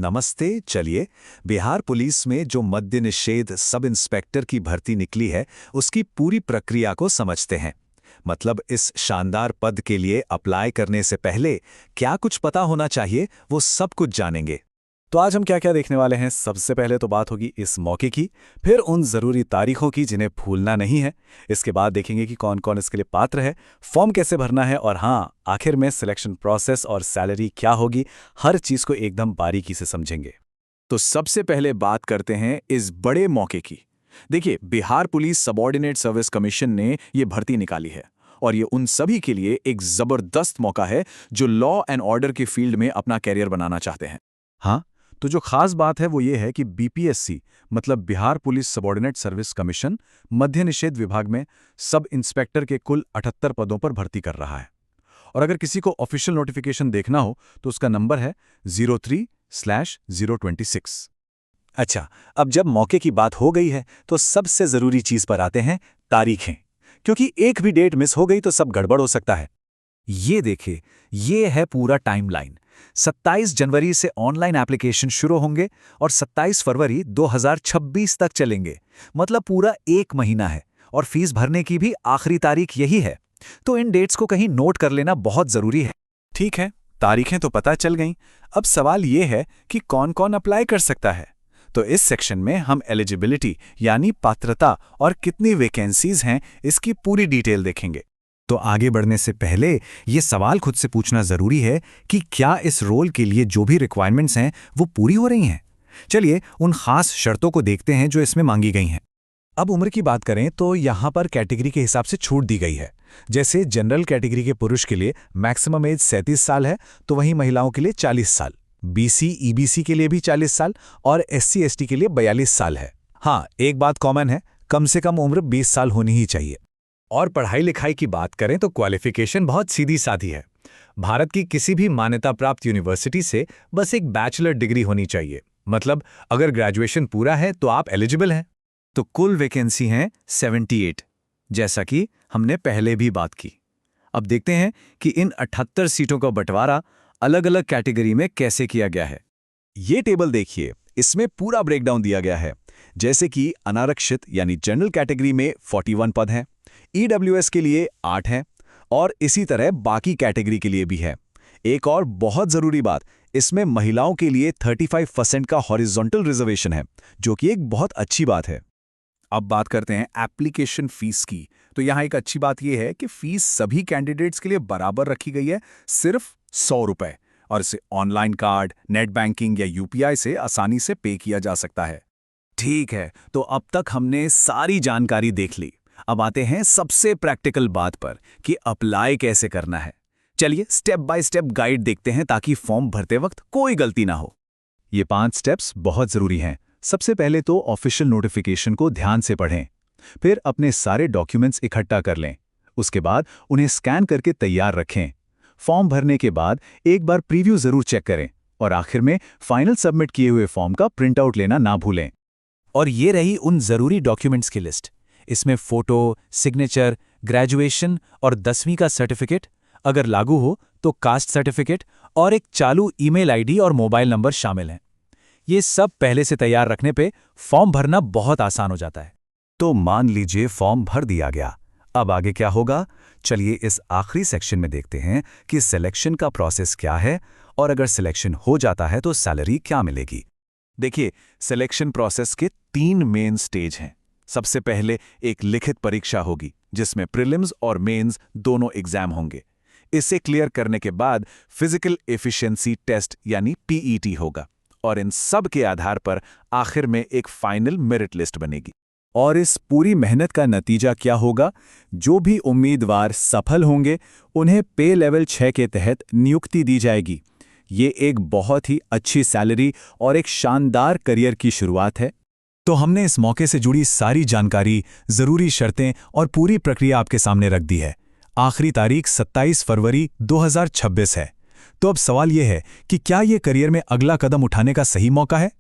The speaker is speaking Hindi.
नमस्ते। चलिए, बिहार पुलिस में जो मद्य निषेध सब इंस्पेक्टर की भर्ती निकली है उसकी पूरी प्रक्रिया को समझते हैं। मतलब इस शानदार पद के लिए अप्लाई करने से पहले क्या कुछ पता होना चाहिए, वो सब कुछ जानेंगे। तो आज हम क्या क्या देखने वाले हैं। सबसे पहले तो बात होगी इस मौके की, फिर उन ज़रूरी तारीखों की जिन्हें भूलना नहीं है। इसके बाद देखेंगे कि कौन कौन इसके लिए पात्र है, फॉर्म कैसे भरना है, और हाँ, आखिर में सिलेक्शन प्रोसेस और सैलरी क्या होगी। हर चीज़ को एकदम बारीकी से समझेंगे। तो सबसे पहले बात करते हैं इस बड़े मौके की। देखिए, Bihar police subordinate service commission ने ये भर्ती निकाली है और ये उन सभी के लिए एक ज़बरदस्त मौका है जो लॉ एंड ऑर्डर के फील्ड में अपना कैरियर बनाना चाहते हैं। हाँ, तो जो खास बात है वो ये है कि बीपीएससी मतलब Bihar police subordinate service commission मद्य निषेध विभाग में सब इंस्पेक्टर के कुल 78 पदों पर भर्ती कर रहा है। और अगर किसी को ऑफिशियल नोटिफिकेशन देखना हो तो उसका नंबर है 03/026। अच्छा, अब जब मौके की बात हो गई है तो सबसे जरूरी चीज पर आते हैं, तारीखें। क्योंकि एक भी डेट मिस हो गई तो सब गड़बड़ हो सकता है। ये देखिए, ये है पूरा टाइमलाइन। 27 जनवरी से ऑनलाइन एप्लीकेशन शुरू होंगे और 27 फरवरी 2026 तक चलेंगे। मतलब पूरा एक महीना है और फीस भरने की भी आखिरी तारीख यही है। तो इन डेट्स को कहीं नोट कर लेना बहुत जरूरी है। ठीक है, तारीखें तो पता चल गईं। अब सवाल ये है कि कौन कौन अप्लाई कर सकता है। तो इस सेक्शन में हम एलिजिबिलिटी यानी पात्रता और कितनी वैकेंसीज हैं इसकी पूरी डिटेल देखेंगे। तो आगे बढ़ने से पहले ये सवाल खुद से पूछना जरूरी है कि क्या इस रोल के लिए जो भी रिक्वायरमेंट्स हैं वो पूरी हो रही हैं। चलिए उन खास शर्तों को देखते हैं जो इसमें मांगी गई हैं। अब उम्र की बात करें तो यहाँ पर कैटेगरी के हिसाब से छूट दी गई है। जैसे जनरल कैटेगरी के पुरुष के लिए मैक्सिमम एज 37 साल है, तो वहीं महिलाओं के लिए 40 साल, बीसी ईबीसी के लिए भी 40 साल और एससी एसटी के लिए 42 साल है। हाँ, एक बात कॉमन है, कम से कम उम्र 20 साल होनी ही चाहिए। और पढ़ाई लिखाई की बात करें तो क्वालिफिकेशन बहुत सीधी साधी है। भारत की किसी भी मान्यता प्राप्त यूनिवर्सिटी से बस एक बैचलर डिग्री होनी चाहिए। मतलब अगर ग्रेजुएशन पूरा है तो आप एलिजिबल हैं। तो कुल वैकेंसी हैं 78, जैसा कि हमने पहले भी बात की। अब देखते हैं कि इन 78 सीटों का बंटवारा अलग अलग कैटेगरी में कैसे किया गया है। ये टेबल देखिए, इसमें पूरा ब्रेकडाउन दिया गया है। जैसे कि अनारक्षित यानी जनरल कैटेगरी में 41 पद हैं, ईडब्ल्यूएस के लिए 8 हैं और इसी तरह बाकी कैटेगरी के लिए भी है। एक और बहुत जरूरी बात, इसमें महिलाओं के लिए 35% का हॉरिजॉन्टल रिजर्वेशन है, जो कि एक बहुत अच्छी बात है। अब बात करते हैं एप्लीकेशन फीस की। तो यहाँ एक अच्छी बात यह है कि फीस सभी कैंडिडेट्स के लिए बराबर रखी गई है, सिर्फ 100 रुपए, और इसे ऑनलाइन कार्ड, नेट बैंकिंग या यूपीआई से आसानी से पे किया जा सकता है। ठीक है, तो अब तक हमने सारी जानकारी देख ली। अब आते हैं सबसे प्रैक्टिकल बात पर कि अप्लाई कैसे करना है। चलिए स्टेप बाय स्टेप गाइड देखते हैं ताकि फॉर्म भरते वक्त कोई गलती ना हो। ये 5 स्टेप्स बहुत जरूरी हैं। सबसे पहले तो ऑफिशियल नोटिफिकेशन को ध्यान से पढ़ें, फिर अपने सारे डॉक्यूमेंट्स इकट्ठा कर लें, उसके बाद उन्हें स्कैन करके तैयार रखें। फॉर्म भरने के बाद एक बार प्रीव्यू जरूर चेक करें और आखिर में फाइनल सबमिट किए हुए फॉर्म का प्रिंटआउट लेना ना भूलें। और ये रही उन जरूरी डॉक्यूमेंट्स की लिस्ट। इसमें फोटो, सिग्नेचर, ग्रेजुएशन और 10वीं का सर्टिफिकेट, अगर लागू हो तो कास्ट सर्टिफिकेट और एक चालू ईमेल आईडी और मोबाइल नंबर शामिल हैं। ये सब पहले से तैयार रखने पे फॉर्म भरना बहुत आसान हो जाता है। तो मान लीजिए फॉर्म भर दिया गया, अब आगे क्या होगा? चलिए इस आखिरी सेक्शन में देखते हैं कि सिलेक्शन का प्रोसेस क्या है और अगर सिलेक्शन हो जाता है तो सैलरी क्या मिलेगी। देखिए, सिलेक्शन प्रोसेस के 3 मेन स्टेज हैं। सबसे पहले एक लिखित परीक्षा होगी जिसमें प्रीलिम्स और मेंस दोनों एग्जाम होंगे। इसे क्लियर करने के बाद फिजिकल एफिशिएंसी टेस्ट यानी पीईटी होगा और इन सब के आधार पर आखिर में एक फाइनल मेरिट लिस्ट बनेगी। और इस पूरी मेहनत का नतीजा क्या होगा? जो भी उम्मीदवार सफल होंगे उन्हें पे लेवल 6 के तहत नियुक्ति दी जाएगी। ये एक बहुत ही अच्छी सैलरी और एक शानदार करियर की शुरुआत है। तो हमने इस मौके से जुड़ी सारी जानकारी, जरूरी शर्तें और पूरी प्रक्रिया आपके सामने रख दी है। आखिरी तारीख 27 फरवरी 2026 है। तो अब सवाल यह है कि क्या ये करियर में अगला कदम उठाने का सही मौका है?